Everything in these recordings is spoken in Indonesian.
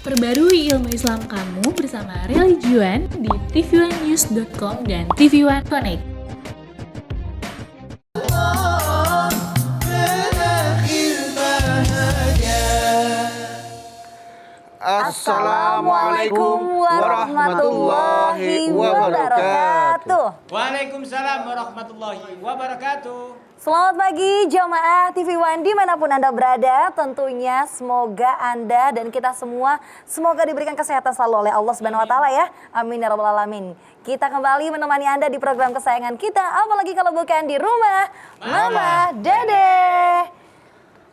Perbarui ilmu Islam kamu bersama Religion di tv1news.com dan TV1 Connect. Assalamualaikum warahmatullahi wabarakatuh. Waalaikumsalam warahmatullahi wabarakatuh. Selamat pagi jamaah TV1 dimanapun Anda berada. Tentunya semoga Anda dan kita semua semoga diberikan kesehatan selalu oleh Allah Subhanahu wa taala ya. Amin ya rabbal alamin. Kita kembali menemani Anda di program kesayangan kita, apalagi kalau bukan di rumah Mama Dede.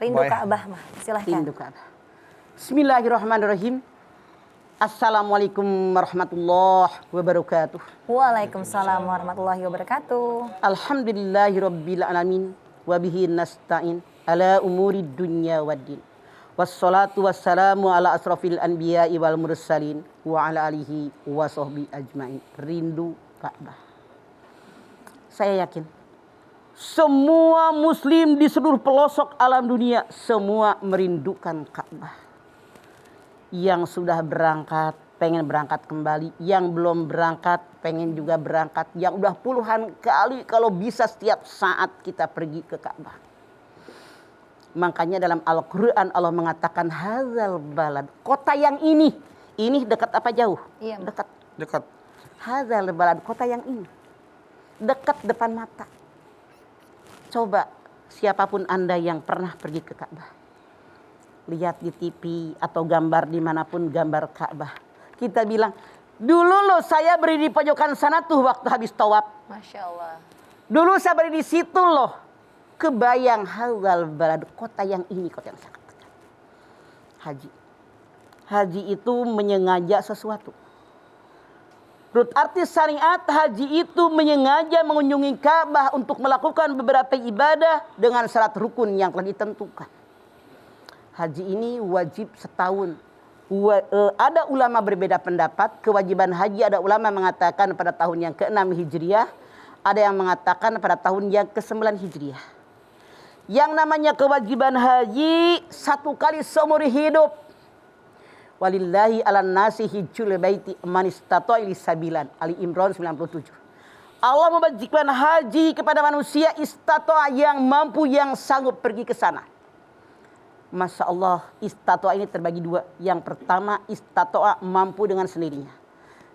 Rindu Ka'bah mah, silahkan. Rindu Ka'bah. Bismillahirrahmanirrahim. Assalamualaikum warahmatullahi wabarakatuh. Waalaikumsalam warahmatullahi wabarakatuh. Alhamdulillahirabbil alamin wa bihi nasta'in ala umuri dunya waddin. Wassalatu wassalamu ala asrafil anbiya'i wal mursalin wa ala alihi wa sahbihi ajmain. Rindu Ka'bah. Saya yakin semua muslim di seluruh pelosok alam dunia semua merindukan Ka'bah. Yang sudah berangkat pengen berangkat kembali, yang belum berangkat pengen juga berangkat, yang udah puluhan kali kalau bisa setiap saat kita pergi ke Ka'bah. Makanya dalam Al-Quran Allah mengatakan hadzal balad, kota yang ini dekat apa jauh? Iya, Dekat. Hadzal balad, kota yang ini dekat depan mata. Coba siapapun Anda yang pernah pergi ke Ka'bah, lihat di TV atau gambar dimanapun gambar Ka'bah. Kita bilang, dulu loh saya berdiri di pojokan sana tuh waktu habis tawaf. Masya Allah. Dulu saya berdiri di situ loh. Kebayang hadzal balad, kota yang ini, kota yang sangat dekat. Haji. Haji itu menyengaja sesuatu. Menurut arti syariat, haji itu menyengaja mengunjungi Ka'bah untuk melakukan beberapa ibadah dengan syarat rukun yang telah ditentukan. Haji ini wajib setahun. Ada ulama berbeda pendapat. Kewajiban haji ada ulama mengatakan pada tahun yang ke-6 Hijriah. Ada yang mengatakan pada tahun yang ke-9 Hijriah. Yang namanya kewajiban haji satu kali seumur hidup. Walillahi ala nasi hijjul baiti man istata'a ilaihi sabilan. Ali Imran 97. Allah mewajibkan haji kepada manusia istata'a yang mampu, yang sanggup pergi ke sana. Masya Allah, istatoa ini terbagi dua. Yang pertama, istatoa mampu dengan sendirinya.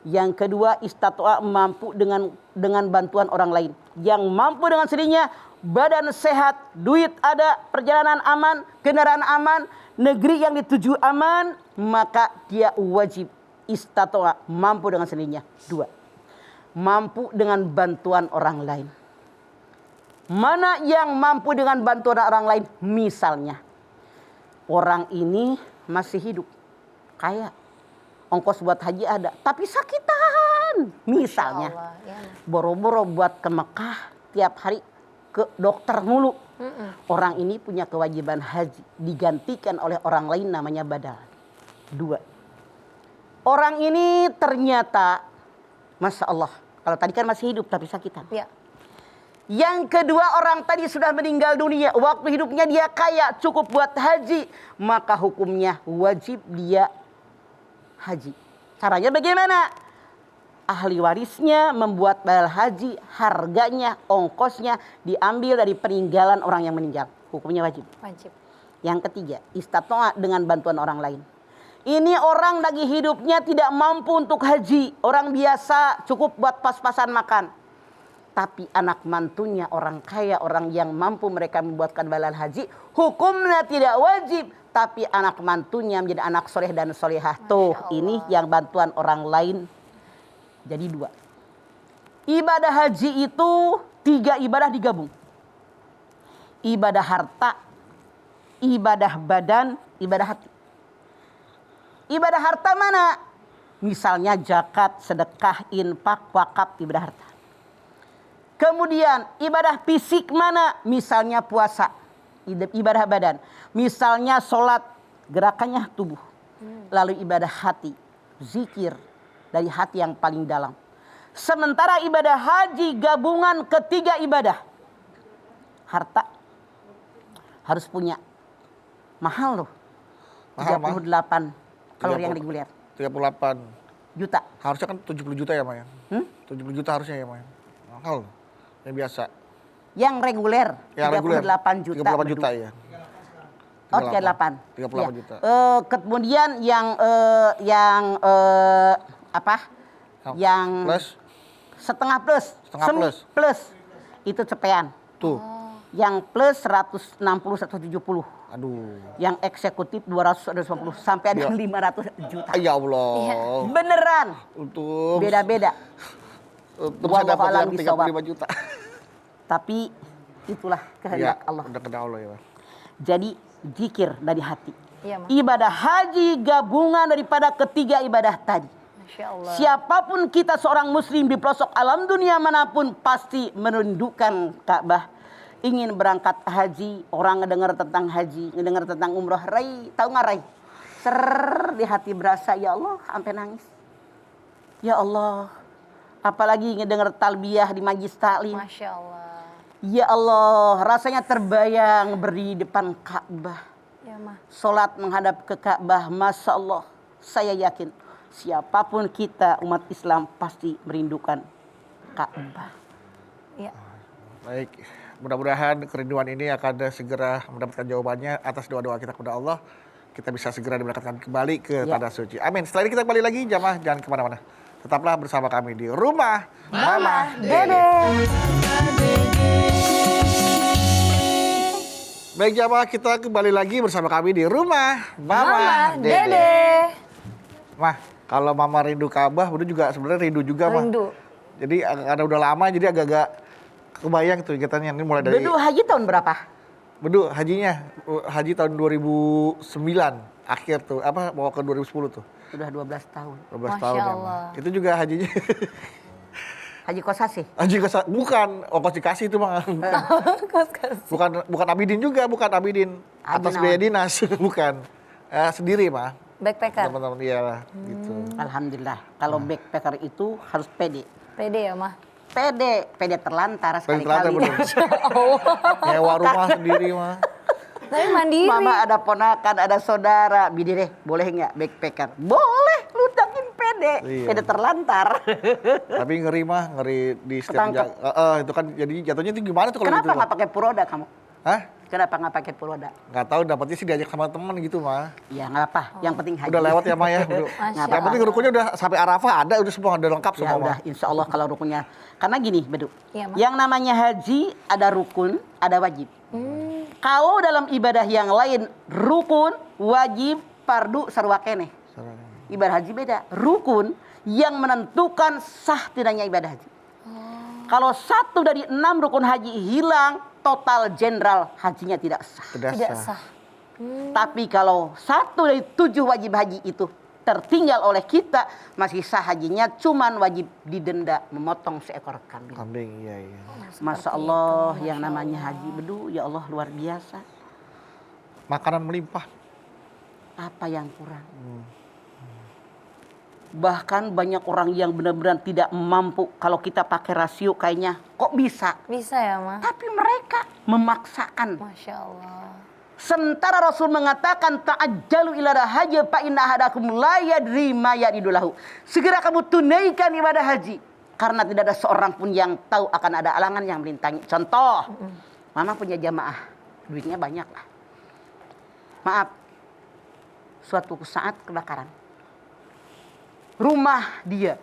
Yang kedua, istatoa mampu dengan bantuan orang lain. Yang mampu dengan sendirinya, badan sehat, duit ada, perjalanan aman, kendaraan aman, negeri yang dituju aman, maka dia wajib istatoa mampu dengan sendirinya. Dua, mampu dengan bantuan orang lain. Mana yang mampu dengan bantuan orang lain? Misalnya, orang ini masih hidup, kaya, ongkos buat haji ada, tapi sakitan. Misalnya, boro-boro buat ke Mekah, tiap hari ke dokter mulu. Orang ini punya kewajiban haji, digantikan oleh orang lain namanya badal. Dua, orang ini ternyata, Masya Allah, kalau tadi kan masih hidup tapi sakitan. Ya. Yang kedua, orang tadi sudah meninggal dunia. Waktu hidupnya dia kaya, cukup buat haji. Maka hukumnya wajib dia haji. Caranya bagaimana? Ahli warisnya membuat badal haji, harganya, ongkosnya diambil dari peninggalan orang yang meninggal. Hukumnya wajib. Wajib. Yang ketiga, istatoa dengan bantuan orang lain. Ini orang lagi hidupnya tidak mampu untuk haji. Orang biasa cukup buat pas-pasan makan. Tapi anak mantunya orang kaya, orang yang mampu, mereka membuatkan badal haji, hukumnya tidak wajib. Tapi anak mantunya menjadi anak soleh dan solehah. Tuh, ini yang bantuan orang lain. Jadi dua. Ibadah haji itu 3 ibadah digabung. Ibadah harta, ibadah badan, ibadah hati. Ibadah harta mana? Misalnya zakat, sedekah, infak, wakaf, ibadah harta. Kemudian ibadah fisik mana? Misalnya puasa, ibadah badan. Misalnya sholat, gerakannya tubuh. Lalu ibadah hati, zikir dari hati yang paling dalam. Sementara ibadah haji gabungan ketiga ibadah. Harta harus punya. Mahal loh. 38 Kalau yang reguler 38 juta. harusnya kan 70 juta ya Maya. 70 juta harusnya ya Maya. Mahal yang biasa. Yang reguler Yang 38 juta. 38 juta ya. Oh, 38. 38 juta. Kemudian yang apa? Yang Plus setengah plus. Setengah Semi plus. plus. Itu cepean. tuh. Yang plus 160 170. Aduh. Yang eksekutif 250 sampai ada Ya. yang 500 juta. Ya Allah. Beneran. Untuk Beda-beda. saya dapat Wallahu a'lam yang bishawab. 35 juta. Tapi itulah Ya, kehendak Allah. udah kena Allah ya. Mas. Jadi zikir dari hati. Iya, Ma. Ibadah haji gabungan daripada ketiga ibadah tadi. Masya Allah. Siapapun kita seorang muslim di pelosok alam dunia manapun pasti merindukan Ka'bah. Ingin berangkat haji, orang ngedengar tentang haji, ngedengar tentang umroh. Rai, tahu nggak Rai? Di hati berasa, ya Allah, sampai nangis. Ya Allah, apalagi ngedengar talbiyah di majlis taklim. Masya Allah. Ya Allah, rasanya terbayang berdiri di depan Ka'bah. Ya Ma. Salat menghadap ke Ka'bah, Masya Allah. Saya yakin siapapun kita umat Islam pasti merindukan Ka'bah. Ya. Baik, mudah-mudahan kerinduan ini akan segera mendapatkan jawabannya atas doa-doa kita kepada Allah. Kita bisa segera diberangkatkan kembali ke Ya. tanah suci. Amin. Setelah ini kita kembali lagi, jamaah jangan kemana-mana. Tetaplah bersama kami di Rumah Mama Dede. Baik jamaah, kita kembali lagi bersama kami di Rumah Mama Mama Dede. Dede. Mah, kalau Mama rindu Ka'bah, Bedu juga sebenarnya rindu juga, Mah. Rindu. Jadi karena udah lama, jadi agak-agak kebayang tuh kegiatannya. Ini mulai dari Bedu haji tahun berapa? Bedu hajinya, haji tahun 2009 akhir tuh, apa mau ke 2010 tuh. Udah 12 tahun. 12 Masya tahun ya, Allah. Mah. Itu juga hajinya. Haji Kosasi. Haji bukan, ongkos dikasih itu Mah. Bukan Abidin juga, bukan Abidin. Atas Abidin biaya dinas, bukan. Sendiri Mah. Backpacker. Teman-teman iya lah, gitu. Alhamdulillah. Kalau backpacker itu harus pede. Pede ya Ma. Pede terlantar Paling terlantar sekali-kali. bener. Nyewa rumah sendiri Mah. Tapi mandiri. Mama ada ponakan, ada saudara. Bidi deh, boleh nggak backpacker? Boleh, lu takin pede. Iya. Pede terlantar. Tapi ngeri Mah, ngeri di setiap Ketangkep. itu kan jadi jatuhnya itu gimana tuh kalau Kenapa gitu? nggak pakai puroda kamu? Hah? Kenapa nggak pakai puroda? Nggak tahu, dapatnya sih diajak sama teman gitu Mah. Ya nggak apa, yang penting haji. Udah lewat ya Mah ya. Masya Yang penting rukunnya udah sampai Arafah ada, udah semua udah lengkap Ya semua udah, Mah. insya Allah kalau rukunnya. Karena gini, Bedu. Iya, Ma. Yang namanya haji ada rukun, ada wajib. Kalau dalam ibadah yang lain, rukun, wajib, fardu, sarwa keneh. Ibadah haji beda. Rukun yang menentukan sah tidaknya ibadah haji. Kalau satu dari 6 rukun haji hilang, total jenderal hajinya tidak sah. Tidak sah. Tapi kalau satu dari 7 wajib haji itu tertinggal oleh kita, masih sah hajinya, cuman wajib didenda memotong seekor kambing. Kambing, iya. Masya Allah, yang namanya haji Bedu, ya Allah luar biasa. Makanan melimpah. Apa yang kurang? Bahkan banyak orang yang benar-benar tidak mampu. Kalau kita pakai rasio kayaknya, kok bisa? Bisa ya Ma. Tapi mereka memaksakan. Masya Allah. Sementara Rasul mengatakan ta'ajjalu ila haji fa inna ahadakum la yadri ma yadidulahu. Segera kamu tunaikan ibadah haji karena tidak ada seorang pun yang tahu akan ada alangan yang melintangi. Contoh, Mama punya jamaah, duitnya banyak lah. Maaf, suatu saat kebakaran. Rumah dia.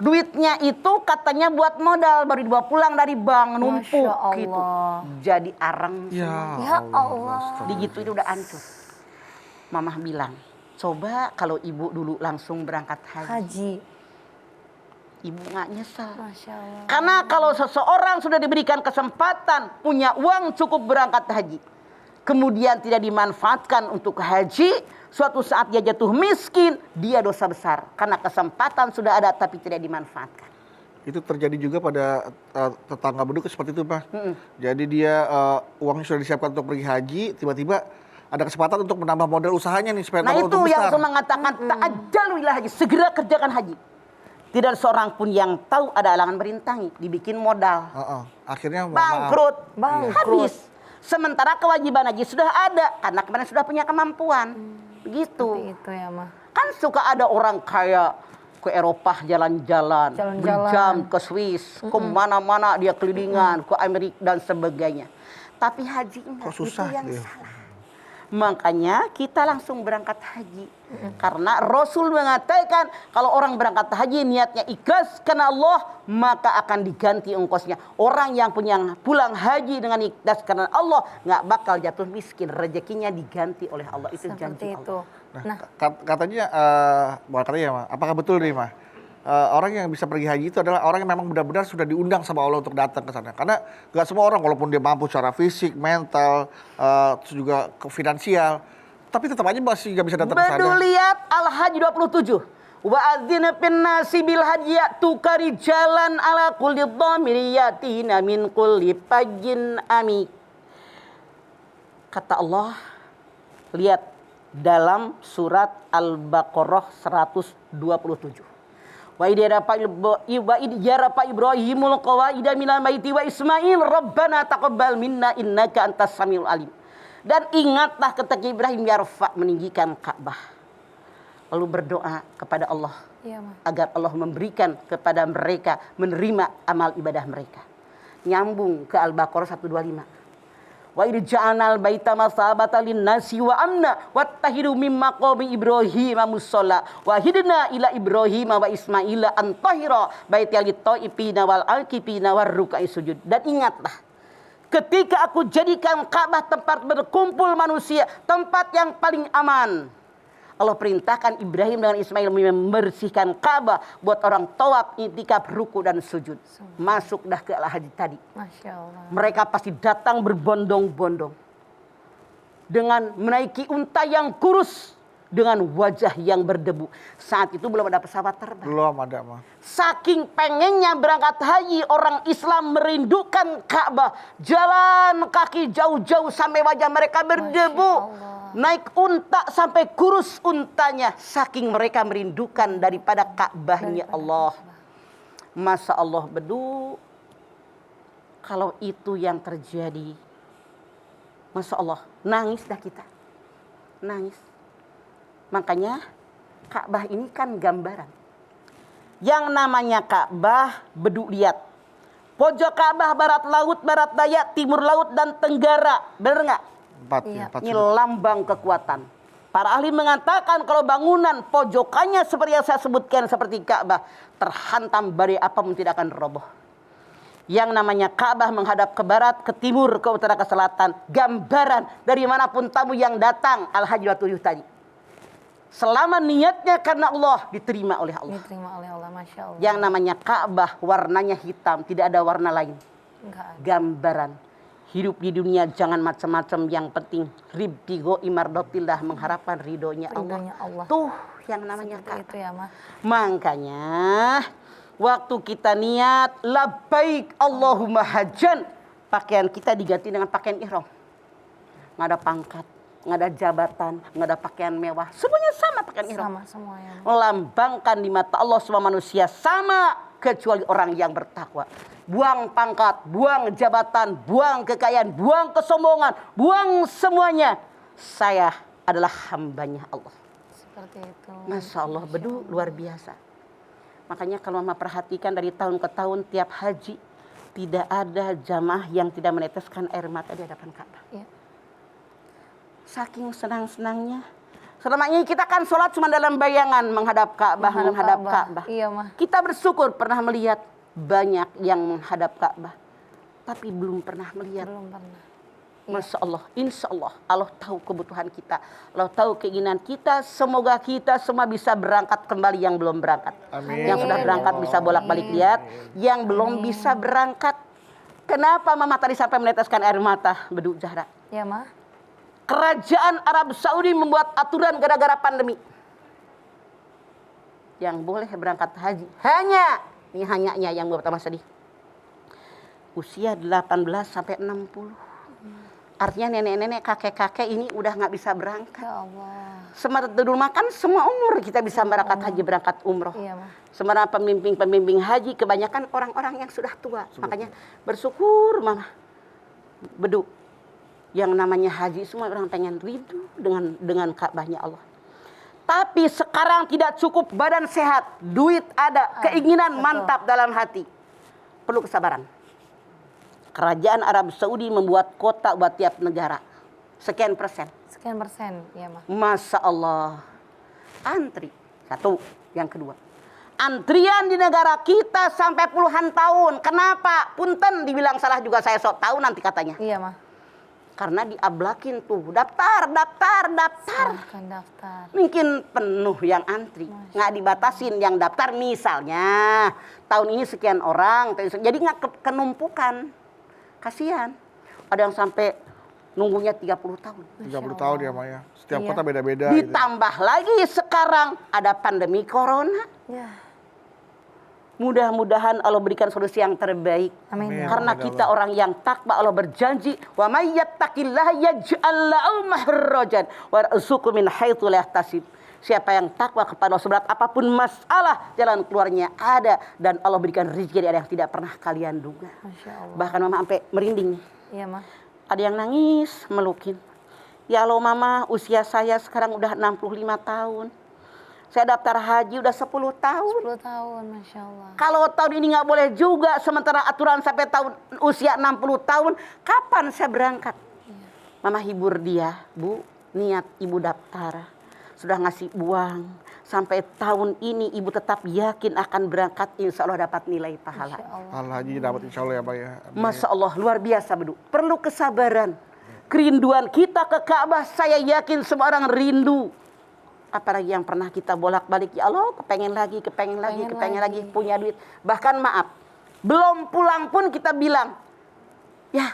Duitnya itu katanya buat modal, baru dibawa pulang dari bank, numpuk Masya Allah. gitu. Jadi arang Ya Allah. digituin udah hancur. Mamah bilang, coba kalau ibu dulu langsung berangkat haji. Haji. Ibu nggak nyesel. Masya Allah. Karena kalau seseorang sudah diberikan kesempatan, punya uang cukup berangkat haji, kemudian tidak dimanfaatkan untuk haji, suatu saat dia jatuh miskin, dia dosa besar. Karena kesempatan sudah ada tapi tidak dimanfaatkan. Itu terjadi juga pada tetangga Bedu seperti itu Pak. Jadi dia uangnya sudah disiapkan untuk pergi haji, tiba-tiba ada kesempatan untuk menambah modal usahanya nih supaya Nah tambah itu untung yang besar. Rasul mengatakan ta'ajjalu ila haji, segera kerjakan haji. Tidak ada seorang pun yang tahu ada alangan merintangi, dibikin modal. Akhirnya maaf. Bangkrut, Bangkrut. habis. Sementara kewajiban haji sudah ada, karena kemarin sudah punya kemampuan. Begitu. Seperti itu ya, Ma. Kan suka ada orang kaya ke Eropa jalan-jalan, Jalan-jalan. berjam ke Swiss, ke mana-mana dia kelilingan, ke Amerika dan sebagainya. Tapi haji enggak, Kok susah itu yang gitu? salah. Makanya kita langsung berangkat haji. Karena Rasul mengatakan kalau orang berangkat haji niatnya ikhlas karena Allah, maka akan diganti ongkosnya. Orang yang pulang haji dengan ikhlas karena Allah nggak bakal jatuh miskin, rezekinya diganti oleh Allah. Itu janji Seperti itu. Allah. Nah, katanya, bukan katanya ya, Ma, apakah betul nih, Ma? Orang yang bisa pergi haji itu adalah orang yang memang benar-benar sudah diundang sama Allah untuk datang ke sana. Karena nggak semua orang, walaupun dia mampu secara fisik, mental, terus juga ke finansial, tapi tetap aja masih nggak bisa datang ke sana. Bedu lihat Al-Hajj 27. Wa adzina fin nasi bil hajji tukari jalan ala kulli dhamiri yatina min kulli fajjin ami. Kata Allah, lihat dalam surat Al-Baqarah 127. Wa idh jarafa Ibrahimul qawaida minal baiti wa Ismail rabbana taqabbal minna innaka antas samiul alim. Dan ingatlah ketika Ibrahim yarfa meninggikan Ka'bah. Lalu berdoa kepada Allah Iya, Ma. agar Allah memberikan kepada mereka menerima amal ibadah mereka. Nyambung ke Al-Baqarah 125. Wa idh ja'alnal baita masabatan lin-nasi wa amna wattahidu mim maqami Ibrahim musalla wa hidna ila Ibrahim wa Ismaila an tahira baital lit-taifina wal aqifina war ruk'i sujud. Dan ingatlah ketika aku jadikan Ka'bah tempat berkumpul manusia, tempat yang paling aman. Allah perintahkan Ibrahim dengan Ismail membersihkan Ka'bah buat orang tawaf, i'tikaf, ruku dan sujud. Masuk dah ke Al-Hajj tadi. Masya Allah. Mereka pasti datang berbondong-bondong dengan menaiki unta yang kurus dengan wajah yang berdebu. Saat itu belum ada pesawat terbang. Belum ada, Ma. Saking pengennya berangkat haji, orang Islam merindukan Ka'bah. Jalan kaki jauh-jauh sampai wajah mereka berdebu. Naik unta sampai kurus untanya. Saking mereka merindukan daripada Ka'bahnya Allah. Masa Allah bedu. Kalau itu yang terjadi, Masya Allah, nangis dah kita. Nangis. Makanya Ka'bah ini kan gambaran. Yang namanya Ka'bah, bedu lihat. Pojok Ka'bah barat laut, barat daya, timur laut dan tenggara. Benar nggak? Empat Ini sudut. lambang kekuatan. Para ahli mengatakan kalau bangunan pojokannya seperti yang saya sebutkan seperti Ka'bah, terhantam badai apapun tidak akan roboh. Yang namanya Ka'bah menghadap ke barat, ke timur, ke utara, ke selatan. Gambaran dari manapun tamu yang datang. Al-Hajj 27 tadi. Selama niatnya karena Allah, diterima oleh Allah. Diterima oleh Allah, Masya Allah. Yang namanya Ka'bah warnanya hitam, tidak ada warna lain. Enggak ada. Gambaran. Hidup di dunia jangan macam-macam, yang penting ribtigo imardotillah, mengharapkan ridhonya Allah. Ridhonya Allah. Tuh yang namanya Seperti Ka'bah. itu ya, Ma. Makanya waktu kita niat labbaik Allahumma hajjan, pakaian kita diganti dengan pakaian ihram. Nggak ada pangkat, nggak ada jabatan, nggak ada pakaian mewah. Semuanya sama pakaian ihram. Sama semuanya. Melambangkan di mata Allah semua manusia sama kecuali orang yang bertakwa. Buang pangkat, buang jabatan, buang kekayaan, buang kesombongan, buang semuanya. Saya adalah hambanya Allah. Seperti itu. Masya Allah, bedu luar biasa. Makanya kalau Mama perhatikan dari tahun ke tahun tiap haji, tidak ada jamaah yang tidak meneteskan air mata di hadapan Ka'bah. Iya. Saking senang-senangnya. Selama ini kita kan sholat cuma dalam bayangan menghadap Ka'bah. Iya, Ma. Kita bersyukur pernah melihat banyak yang menghadap Ka'bah. Tapi belum pernah melihat. Belum pernah. Masya Allah, insya Allah, Allah tahu kebutuhan kita, Allah tahu keinginan kita. Semoga kita semua bisa berangkat kembali yang belum berangkat. Amin. Yang sudah berangkat bisa bolak-balik lihat, yang belum bisa berangkat. Kenapa Mama tadi sampai meneteskan air mata, Bedu Zahra? Ya, Ma. Kerajaan Arab Saudi membuat aturan gara-gara pandemi. Yang boleh berangkat haji ini hanyanya yang membuat Mama sedih. Usia 18 sampai 60. Artinya nenek-nenek, kakek-kakek ini udah nggak bisa berangkat. Ya Allah. Sementara dulu makan semua umur kita bisa berangkat haji, berangkat umroh. Iya, Ma. Sementara pembimbing-pembimbing haji kebanyakan orang-orang yang sudah tua. Makanya bersyukur Mama. Bedu. Yang namanya haji semua orang pengen ridho dengan Ka'bahnya Allah. Tapi sekarang tidak cukup badan sehat, duit ada, keinginan mantap dalam hati. Perlu kesabaran. Kerajaan Arab Saudi membuat kota buat tiap negara. Sekian persen. Sekian persen, ya mah. Masya Allah. Antri. Satu. Yang kedua. Antrian di negara kita sampai puluhan tahun. Kenapa? Punten dibilang salah juga saya sok tahu nanti katanya. Iya mah. Karena diablakin tuh. Daftar. Silahkan daftar. Mungkin penuh yang antri. Nggak dibatasin yang daftar misalnya. Tahun ini sekian orang. Jadi nggak kenumpukan. Kasihan. Ada yang sampai nunggunya 30 tahun. 30 tahun ya Maya. Setiap Iya. kota beda-beda gitu. Ditambah lagi sekarang ada pandemi corona. Ya. Mudah-mudahan Allah berikan solusi yang terbaik. Amin. Amin. Karena Ya kita orang yang takwa, Allah berjanji, "Wa may yattaqillaha yaj'al lahu makhrajan wa yarzuqhu min haitsu la yahtasib." Siapa yang takwa kepada Allah, seberat apapun masalah, jalan keluarnya ada dan Allah berikan rezeki dari yang tidak pernah kalian duga. Masya Allah. Bahkan mama sampai merinding. Iya mah. Ada yang nangis melukin. Ya Allah mama, usia saya sekarang udah 65 tahun. Saya daftar haji udah 10 tahun. 10 tahun, Masya Allah. Kalau tahun ini nggak boleh juga, sementara aturan sampai tahun usia 60 tahun, kapan saya berangkat? Mama hibur dia, Bu, niat ibu daftar. Sudah ngasih uang. Sampai tahun ini ibu tetap yakin akan berangkat, insya Allah dapat nilai pahala. Allah haji dapat insya Allah ya Pak ya. Amin. Masya Allah, luar biasa Bedu. Perlu kesabaran. Kerinduan kita ke Ka'bah, saya yakin semua orang rindu. Apalagi yang pernah kita bolak-balik, ya Allah kepengen lagi, punya duit. Bahkan maaf, belum pulang pun kita bilang, ya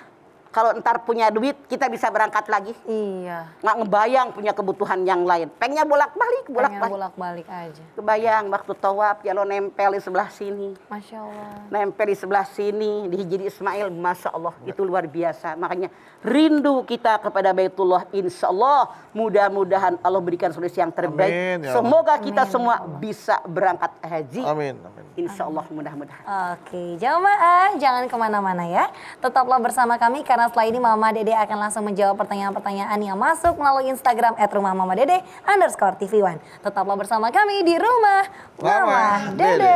kalau ntar punya duit kita bisa berangkat lagi. Iya. Nggak ngebayang punya kebutuhan yang lain. Pengennya bolak-balik. Pengen bolak-balik aja. Kebayang waktu tawaf, ya lo nempel di sebelah sini. Masya Allah. Nempel di sebelah sini, di Hijri Ismail, Masya Allah, itu luar biasa. Makanya rindu kita kepada Baitullah, insya Allah mudah-mudahan Allah berikan solusi yang terbaik. Amin, ya Allah. Semoga kita semua bisa berangkat haji. Amin. Insya Allah mudah-mudahan. Oke, jamaah jangan kemana-mana ya. Tetaplah bersama kami karena setelah ini Mama Dede akan langsung menjawab pertanyaan-pertanyaan yang masuk melalui Instagram @rumahmamadede_tv1. Tetaplah bersama kami di Rumah Mama Dede.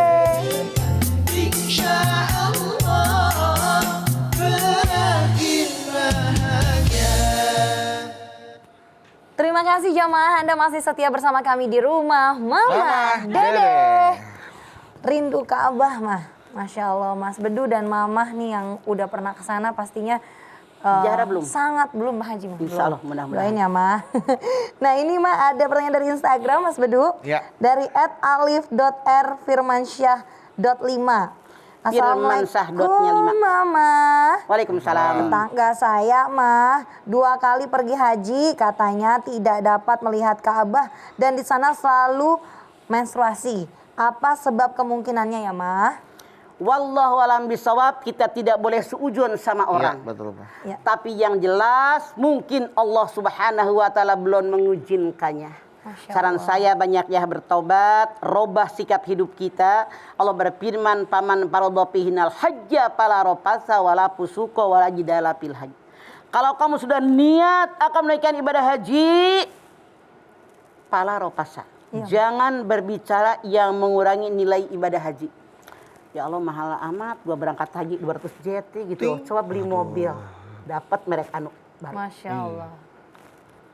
Terima kasih jamaah, Anda masih setia bersama kami di Rumah Mama Dede. Rindu Ka'bah mah, Masya Allah Mas Bedu dan Mamah nih yang udah pernah ke sana pastinya Ziarah belum? Sangat belum Haji Mah. Insya Allah mudah-mudahan. Doain ya Mah. Nah ini Mah ada pertanyaan dari Instagram Mas Bedu. Ya. Dari @alif.r_firmansyah.5. Firmansyah dotnya 5. Mama. Waalaikumsalam. Tetangga saya mah 2 kali pergi haji, katanya tidak dapat melihat Ka'bah dan di sana selalu menstruasi. Apa sebab kemungkinannya ya mah? Wallahu alam bisawab, kita tidak boleh seujun sama orang. Ya, betul Pak. Ya. Tapi yang jelas mungkin Allah Subhanahu wa taala belum mengizinkannya. Masya Saran Allah. saya banyaknya bertobat, robah sikap hidup kita. Allah berfirman, "Paman faradhafihinal hajja fala rafasa wala fusuqa wala jidala fil hajj." Kalau kamu sudah niat akan menunaikan ibadah haji, fala rafasa. Iya. Jangan berbicara yang mengurangi nilai ibadah haji. Ya Allah mahal amat, gua berangkat haji 200 JT gitu. Coba beli mobil, dapat merek anu baru. Masya Allah.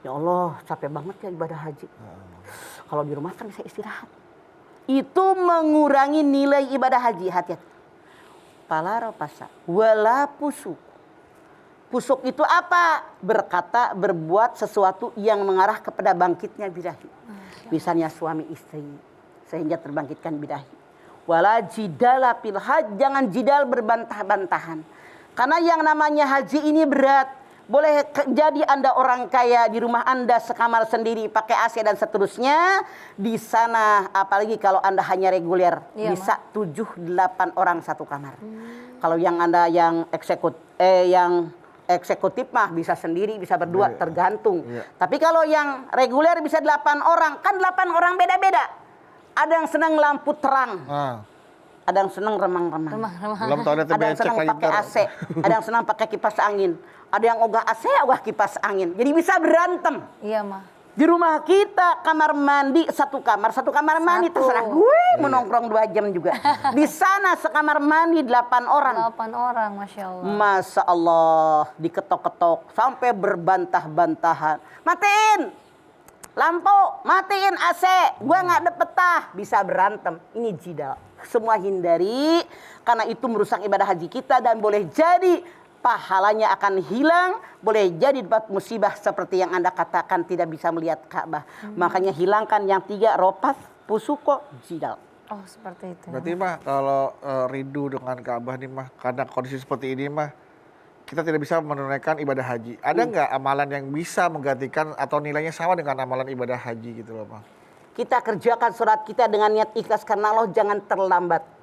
Ya Allah, capek banget ya ibadah haji. Kalau di rumah kan bisa istirahat. Itu mengurangi nilai ibadah haji. Hati-hati. Pala rafasa wala pusuk. Pusuk itu apa? Berkata, berbuat sesuatu yang mengarah kepada bangkitnya birahi. Misalnya suami istri, sehingga terbangkitkan birahi. Wala jidala fil hajj, jangan jidal berbantah-bantahan. Karena yang namanya haji ini berat. Boleh jadi Anda orang kaya, di rumah Anda sekamar sendiri, pakai AC dan seterusnya. Di sana, apalagi kalau Anda hanya reguler, Iya, bisa 7-8 orang satu kamar. Kalau yang Anda yang eksekutif mah bisa sendiri, bisa berdua, tergantung. Iya. Tapi kalau yang reguler bisa 8 orang, kan 8 orang beda-beda. Ada yang senang lampu terang, ada yang senang remang-remang. Belum tahu ada Ada yang senang pakai AC, ada yang senang pakai kipas angin, ada yang ogah AC, ogah kipas angin. Jadi bisa berantem. Iya mah. Di rumah kita kamar mandi satu kamar mandi terserah gue mau nongkrong 2 jam juga. Di sana sekamar mandi 8 orang. 8 orang, Masya Allah. Masya Allah, diketok-ketok sampai berbantah-bantahan. Matiin lampu, matiin AC, gua nggak ada petah, bisa berantem. Ini jidal. Semua hindari, karena itu merusak ibadah haji kita dan boleh jadi pahalanya akan hilang, boleh jadi dapat musibah seperti yang Anda katakan tidak bisa melihat Ka'bah. Makanya hilangkan yang 3, ropat, pusuko, jidal. Oh, seperti itu. Berarti mah kalau rindu dengan Ka'bah nih mah, karena kondisi seperti ini mah, kita tidak bisa menunaikan ibadah haji. Ada nggak amalan yang bisa menggantikan atau nilainya sama dengan amalan ibadah haji gitu loh, Bang? Kita kerjakan sholat kita dengan niat ikhlas karena Allah, jangan terlambat.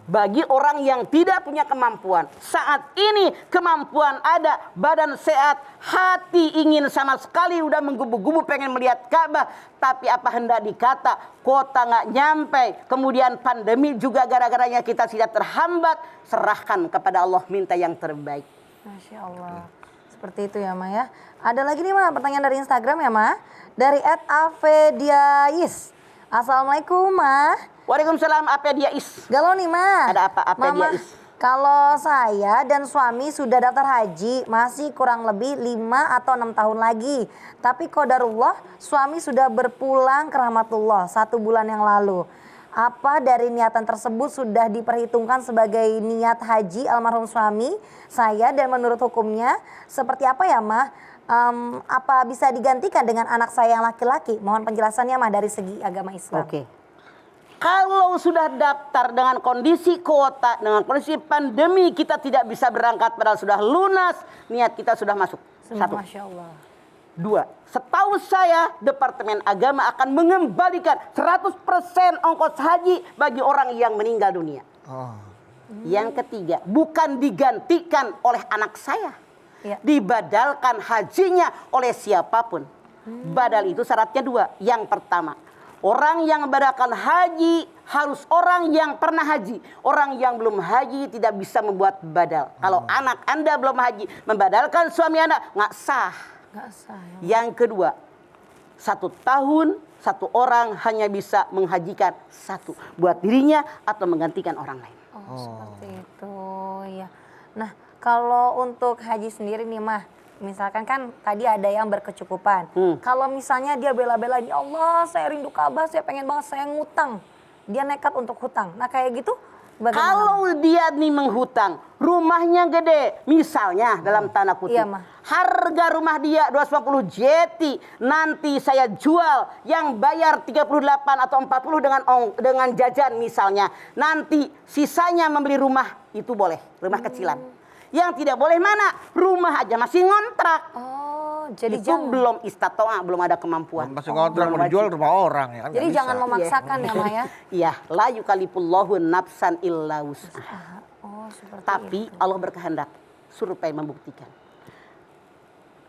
Bagi orang yang tidak punya kemampuan, saat ini kemampuan ada, badan sehat, hati ingin sama sekali udah menggubu-gubu pengen melihat Ka'bah, tapi apa hendak dikata, kuota nggak nyampe, kemudian pandemi juga gara-garanya kita tidak terhambat, serahkan kepada Allah, minta yang terbaik. Masya Allah. Seperti itu ya, Ma ya. Ada lagi nih, Ma, pertanyaan dari Instagram ya, Ma. Dari @avediais. Assalamualaikum, Ma. Waalaikumsalam, apa dia is? Galau nih, Ma. Ada apa Mama, dia is? kalau saya dan suami sudah daftar haji, masih kurang lebih 5 atau 6 tahun lagi. Tapi qadarullah, suami sudah berpulang ke rahmatullah 1 bulan yang lalu. Apa dari niatan tersebut sudah diperhitungkan sebagai niat haji almarhum suami saya, dan menurut hukumnya seperti apa ya, Ma? Apa bisa digantikan dengan anak saya yang laki-laki? Mohon penjelasannya, Ma, dari segi agama Islam. Oke. Kalau sudah daftar dengan kondisi kuota, dengan kondisi pandemi, kita tidak bisa berangkat padahal sudah lunas, niat kita sudah masuk. 1. Masya Allah. 2, setahu saya Departemen Agama akan mengembalikan 100% ongkos haji bagi orang yang meninggal dunia. Yang ketiga, bukan digantikan oleh anak saya. Ya. Dibadalkan hajinya oleh siapapun. Badal itu syaratnya 2. Yang pertama, orang yang membadalkan haji harus orang yang pernah haji. Orang yang belum haji tidak bisa membuat badal. Kalau anak Anda belum haji, membadalkan suami Anda, nggak sah. Nggak sah, ya. Yang kedua, 1 tahun 1 orang hanya bisa menghajikan 1 buat dirinya atau menggantikan orang lain. Oh, seperti itu ya. Nah, kalau untuk haji sendiri nih, Mah, misalkan kan tadi ada yang berkecukupan. Kalau misalnya dia bela-belain, ya Allah saya rindu Ka'bah, saya pengen banget, saya ngutang. Dia nekat untuk hutang. Nah kayak gitu bagaimana? Kalau dia nih menghutang, rumahnya gede, misalnya dalam tanda kutip, Iya, Mah. harga rumah dia 250 jeti, nanti saya jual, yang bayar 38 atau 40 dengan jajan misalnya, nanti sisanya membeli rumah, itu boleh, rumah kecilan. Yang tidak boleh mana? Rumah aja masih ngontrak. Oh, jadi Itu belum istatoa, belum ada kemampuan. Masih ngontrak mau dijual rumah orang ya kan? Jadi nggak jangan bisa. memaksakan ya, Ma ya. Iya, la yukallifullahu nafsan illa wus'aha. Oh, seperti Tapi itu. Allah berkehendak supaya membuktikan.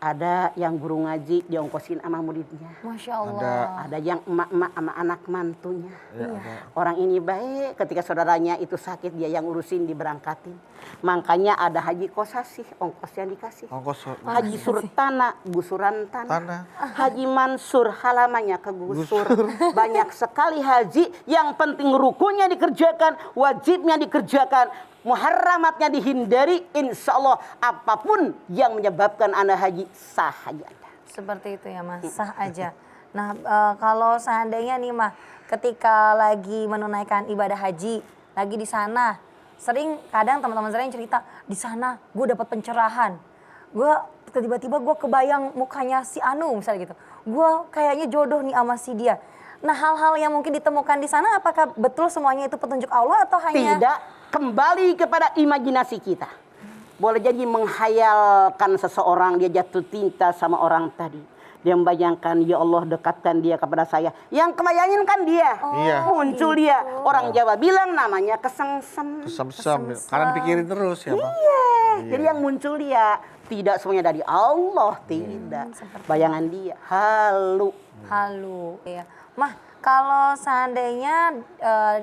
Ada yang guru ngaji diongkosin sama muridnya. Masya Allah. Ada yang emak-emak sama anak mantunya. Ada. Orang ini baik, ketika saudaranya itu sakit dia yang urusin, diberangkatin. Makanya ada haji kosasih, ongkos yang dikasih. Ongkos Haji Surtana, gusuran tanah. tanah. Haji Mansur, halamannya kegusur. Banyak sekali haji, yang penting rukunnya dikerjakan, wajibnya dikerjakan, muharramatnya dihindari, insya Allah apapun yang menyebabkan Anda haji, sah haji Anda. Seperti itu ya, Mas, sah aja. Nah, kalau seandainya nih, Mah, ketika lagi menunaikan ibadah haji, lagi di sana, sering kadang teman-teman saya yang cerita, di sana gue dapat pencerahan. Gue tiba-tiba gue kebayang mukanya si Anu misalnya gitu. Gue kayaknya jodoh nih sama si dia. Nah, hal-hal yang mungkin ditemukan di sana, apakah betul semuanya itu petunjuk Allah atau hanya... Tidak, kembali kepada imajinasi kita. Boleh jadi menghayalkan seseorang, dia jatuh cinta sama orang tadi. Dia membayangkan, ya Allah dekatkan dia kepada saya. Yang kebayangin kan dia. Iya. Muncul dia. Orang Jawa bilang namanya kesengsem. Kesem-sem. Karena dipikirin terus ya, Bang. Iya. Jadi yang muncul dia. Tidak semuanya dari Allah. Tidak. Bayangan dia. Halu. Iya. Mah, kalau seandainya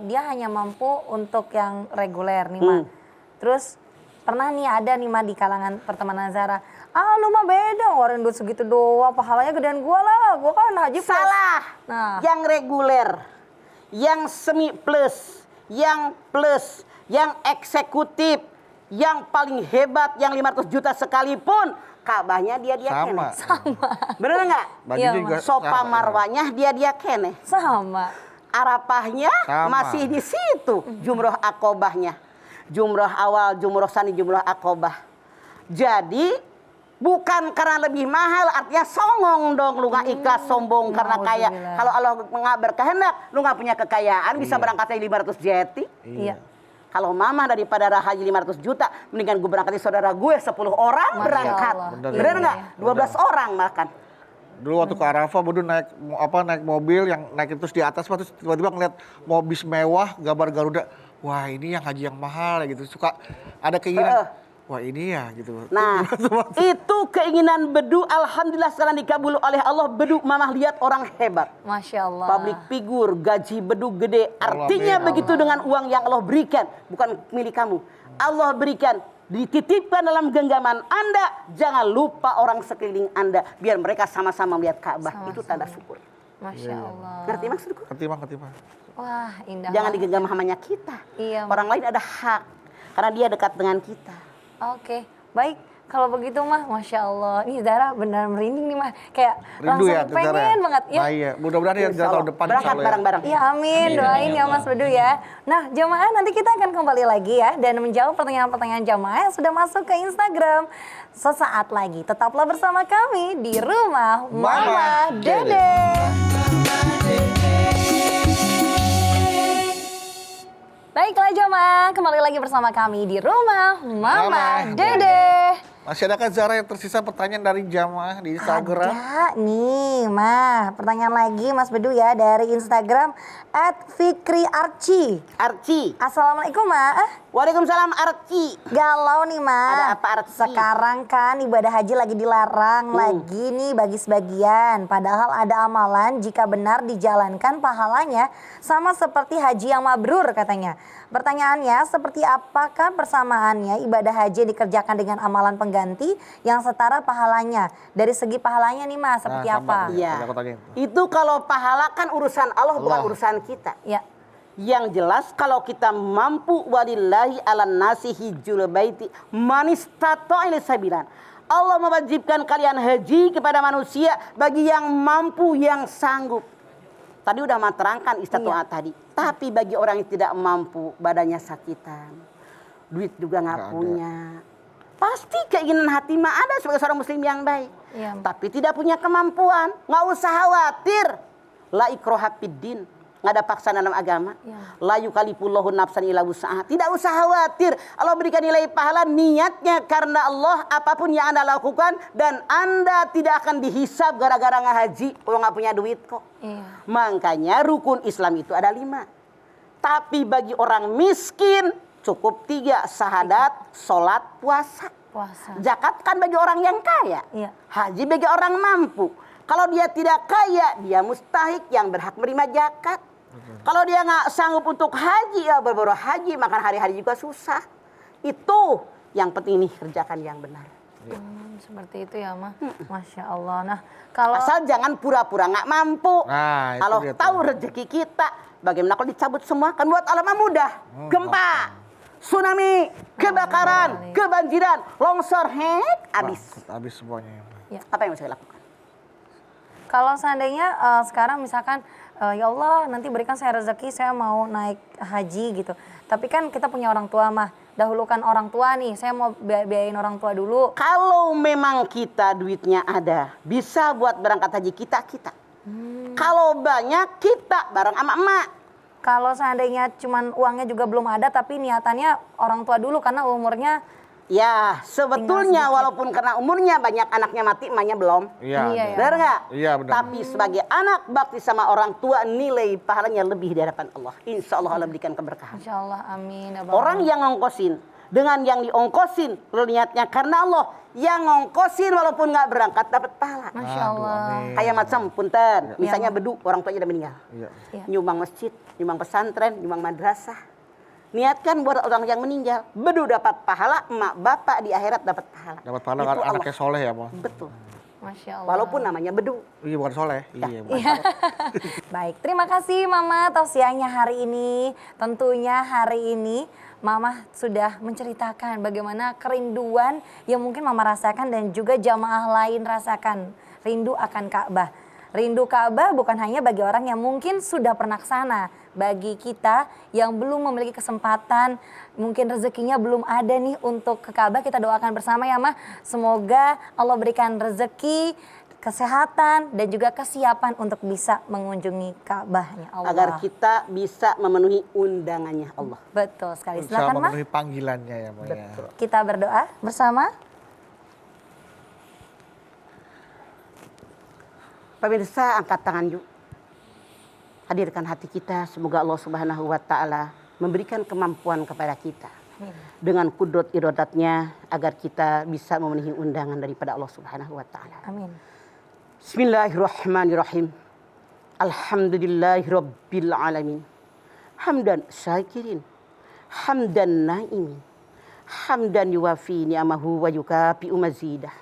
dia hanya mampu untuk yang reguler nih, Mah. Terus pernah nih ada nih mah di kalangan pertemanan Zara. Ah lu mah beda, ngeluarin duit segitu doang, pahalanya gedean gua lah, gua kan haji plus. Salah. Nah. Yang reguler, yang semi plus, yang plus, yang eksekutif, yang paling hebat, yang 500 juta sekalipun, Ka'bahnya dia kene. Sama. Bener nggak? Bajunya Iya, juga Sofa sama, marwahnya dia kene. Sama. Arafahnya Sama. masih di situ. Jumroh akobahnya. Jumroh awal, jumroh sani, jumroh akobah. Jadi bukan karena lebih mahal, artinya songong dong. Lu nggak ikhlas sombong karena kaya. Nauzubillah. Kalau Allah nggak berkehendak, lu nggak punya kekayaan, bisa Iya. berangkat dari 500 jeti. Iya. Kalau mama daripada haji 500 juta, mendingan gue berangkat di saudara gue 10 orang Masya berangkat. Allah. Bener nggak? Iya. 12 orang makan. Dulu waktu ke Arafah, Bodo naik mobil yang naik terus di atas, terus tiba-tiba ngeliat mobil mewah, gambar Garuda. Wah ini yang haji yang mahal gitu. Suka ada keinginan, wah ini ya gitu. Nah, itu keinginan bedu, alhamdulillah sekarang dikabul oleh Allah. Bedu mamah lihat orang hebat. Masya Allah. Public figure, gaji bedu gede. Allah Artinya beri. begitu dengan uang yang Allah berikan, bukan milik kamu. Allah berikan, dititipkan dalam genggaman Anda. Jangan lupa orang sekeliling Anda, biar mereka sama-sama melihat Ka'bah. Itu tanda syukur. Masya Allah. Ngerti maksudku? Ketimbang. Wah indah. Jangan banget. digenggam hamanya kita. Iya, Orang lain ada hak, karena dia dekat dengan kita. Oke, baik. Kalau begitu mah, Masya Allah. Ini Zara benar merinding nih mah. Kayak Rindu langsung ya ke Zara ya? pengen banget. Ya. Nah iya, mudah-mudahan ya Insya Allah. tahun depan Berangkat insya Allah ya. bareng-bareng. Ya amin, doain ya Mas Bedu ya. Nah jamaah nanti kita akan kembali lagi ya. Dan menjawab pertanyaan-pertanyaan jamaah yang sudah masuk ke Instagram. Sesaat lagi, tetaplah bersama kami di Rumah Mama Dede. Baiklah jamaah, kembali lagi bersama kami di Rumah Mama Mama Dede. Masih adakah Zara yang tersisa pertanyaan dari jamaah di Instagram? Ada nih, Mah. Pertanyaan lagi Mas Bedu ya dari Instagram @fikriarci. Arci. Assalamualaikum, Ma. Waalaikumsalam Arci. Galau nih, Ma. Ada apa, Arci? Sekarang kan ibadah haji lagi dilarang, lagi nih bagi sebagian. Padahal ada amalan jika benar dijalankan pahalanya sama seperti haji yang mabrur katanya. Pertanyaannya, seperti apakah persamaannya ibadah haji dikerjakan dengan amalan pengganti yang setara pahalanya? Dari segi pahalanya nih, Ma, seperti Nah, apa? sama. Iya. Aku tanyain. Itu kalau pahala kan urusan Allah, bukan Allah. urusan kita. Ya. Yang jelas kalau kita mampu, walillahi ala nasi hijjul baiti man istata'a ilaihi sabilan. Allah mewajibkan kalian haji kepada manusia bagi yang mampu, yang sanggup. Tadi udah terangkan istata'a tadi. Tapi bagi orang yang tidak mampu, badannya sakitan, duit juga nggak Nggak ada. punya, pasti keinginan hati mah ada sebagai seorang muslim yang baik. Iya. Tapi tidak punya kemampuan, nggak usah khawatir. La ikroha fiddin, nggak ada paksaan dalam agama. Ya. La yukalifullahu nafsan illa wus'aha. Tidak usah khawatir. Allah berikan nilai pahala niatnya karena Allah, apapun yang Anda lakukan, dan Anda tidak akan dihisab gara-gara ngahaji kalau nggak punya duit kok. Iya. Makanya rukun Islam itu ada 5. Tapi bagi orang miskin cukup 3, syahadat, sholat, puasa. Puasa. Zakat kan bagi orang yang kaya. Iya. Haji bagi orang mampu. Kalau dia tidak kaya, dia mustahik yang berhak menerima zakat. Kalau dia nggak sanggup untuk haji, ya berburu haji, makan hari-hari juga susah. Itu yang penting nih, kerjakan yang benar. Seperti itu ya, Ma. Masya Allah. Nah, kalau Asal jangan pura-pura nggak mampu. Nah, itu Kalau dia tuh. tahu rezeki kita, bagaimana kalau dicabut semua? Kan buat Allah mah mudah. Gempa, tsunami, kebakaran, kebanjiran, longsor, habis. Habis semuanya. Apa yang bisa dilakukan? Kalau seandainya sekarang misalkan ya Allah nanti berikan saya rezeki, saya mau naik haji gitu. Tapi kan kita punya orang tua, Mah. Dahulukan orang tua nih, saya mau biayain orang tua dulu. Kalau memang kita duitnya ada, bisa buat berangkat haji kita. Kalau banyak, kita bareng sama emak. Kalau seandainya cuman uangnya juga belum ada, tapi niatannya orang tua dulu karena umurnya Ya, sebetulnya sedikit. walaupun karena umurnya banyak anaknya mati, emaknya belum. Iya. Iya, ada. Benar nggak? Iya, benar. Tapi sebagai anak bakti sama orang tua, nilai pahalanya lebih di hadapan Allah. Insya Allah Allah berikan keberkahan. Insya Allah amin. Ya Orang yang ngongkosin dengan yang diongkosin, lalu niatnya karena Allah, yang ngongkosin walaupun nggak berangkat dapat pahala. Masya Allah. amin. Kayak macam punten, misalnya Iya. bedu, orang tuanya udah meninggal. Iya. Iya. Nyumbang masjid, nyumbang pesantren, nyumbang madrasah. Niatkan buat orang yang meninggal. Bedu dapat pahala, emak bapak di akhirat dapat pahala. Dapat pahala Itu Allah. anaknya soleh ya, Ma. Betul. Masya Allah. Walaupun namanya bedu. Iya bukan soleh. Iya. bukan. Baik, terima kasih Mama tausiahnya hari ini. Tentunya hari ini Mama sudah menceritakan bagaimana kerinduan yang mungkin Mama rasakan dan juga jamaah lain rasakan. Rindu akan Ka'bah. Rindu Ka'bah bukan hanya bagi orang yang mungkin sudah pernah ke sana. Bagi kita yang belum memiliki kesempatan, mungkin rezekinya belum ada nih untuk ke Ka'bah, kita doakan bersama ya Ma. Semoga Allah berikan rezeki, kesehatan dan juga kesiapan untuk bisa mengunjungi Ka'bahnya Allah. Agar kita bisa memenuhi undangannya Allah. Betul sekali. Bisa Silakan Ma. memenuhi panggilannya ya, Ma. Ya. Betul. Kita berdoa bersama. Pemirsa, angkat tangan yuk. Hadirkan hati kita, semoga Allah Subhanahu wa Ta'ala memberikan kemampuan kepada kita dengan kudrat iradatnya agar kita bisa memenuhi undangan daripada Allah Subhanahu wa Ta'ala. Amin. Bismillahirrahmanirrahim. Alhamdulillahirabbil alamin. Hamdan syakirin, hamdan naimin, hamdan yuwafi ni'amahu wa yukafi'u mazidah.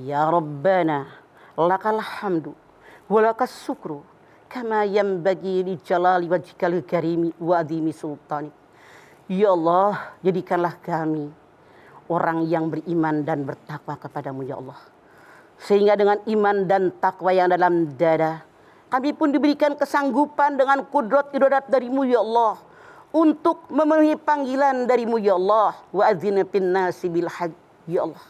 Ya Rabbana, lakal hamdu walakas syukru kama yanbaghi li jalali wajhikal karimi wa adhimi sultani. Ya Allah, jadikanlah kami orang yang beriman dan bertakwa kepadamu ya Allah. Sehingga dengan iman dan takwa yang dalam dada, kami pun diberikan kesanggupan dengan kudrat iradat darimu ya Allah, untuk memenuhi panggilan darimu ya Allah. Wa adzina fin nasi bil hajj ya Allah.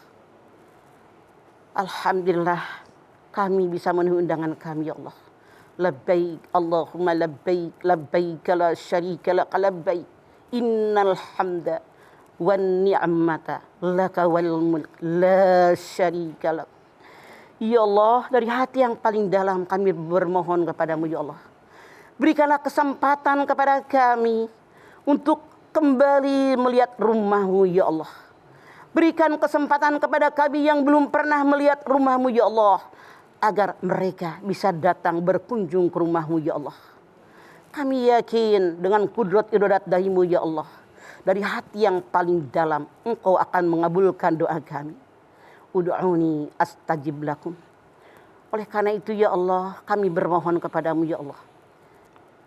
Alhamdulillah kami bisa memenuhi undangan kami ya Allah. Labbaik Allahumma labbaik, labbaik la syarika lak, labbaik innal hamda wan ni'mata laka wal mulk la syarika lak. Ya Allah, dari hati yang paling dalam kami bermohon kepadamu ya Allah. Berikanlah kesempatan kepada kami untuk kembali melihat rumahmu ya Allah. Berikan kesempatan kepada kami yang belum pernah melihat rumahmu ya Allah, agar mereka bisa datang berkunjung ke rumahmu ya Allah. Kami yakin dengan kudrat iradat darimu ya Allah, dari hati yang paling dalam Engkau akan mengabulkan doa kami. Ud'uni astajib lakum. Oleh karena itu ya Allah, kami bermohon kepadamu ya Allah,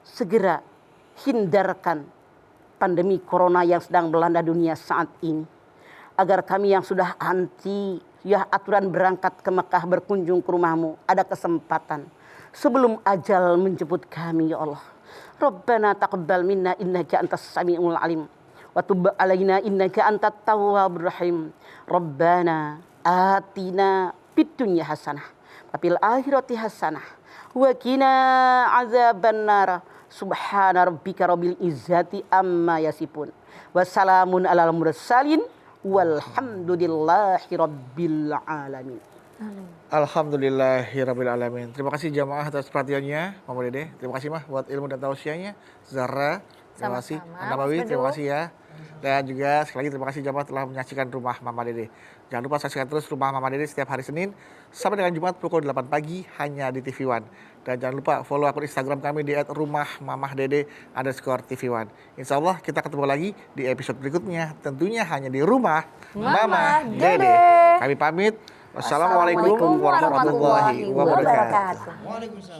segera hindarkan pandemi corona yang sedang melanda dunia saat ini, agar kami yang sudah anti ya aturan berangkat ke Mekah berkunjung ke rumahmu ada kesempatan sebelum ajal menjemput kami ya Allah. Rabbana taqabbal minna innaka antas samiul alim wa tub alaina innaka antat tawwabur rahim. Rabbana atina fid dunya hasanah wa fil akhirati hasanah wa qina azabannar. Subhana rabbika rabbil izzati amma yasifun wa salamun alal mursalin walhamdulillahi rabbil alamin. Alhamdulillahirabbil alamin. Terima kasih jamaah atas perhatiannya, Mama Dede. Terima kasih Mah buat ilmu dan tausiahnya. Zahra, terima kasih. Sama-sama. Anda Mawi, Mas terima Bedu. kasih ya. Dan juga sekali lagi terima kasih jamaah telah menyaksikan Rumah Mama Dede. Jangan lupa saksikan terus Rumah Mama Dede setiap hari Senin sampai dengan Jumat pukul 8 pagi hanya di TV One. Dan jangan lupa follow akun Instagram kami di @rumahmamahdede_TV1. Insya Allah kita ketemu lagi di episode berikutnya. Tentunya hanya di Rumah Mama Dede. Kami pamit. Wassalamualaikum warahmatullahi wabarakatuh.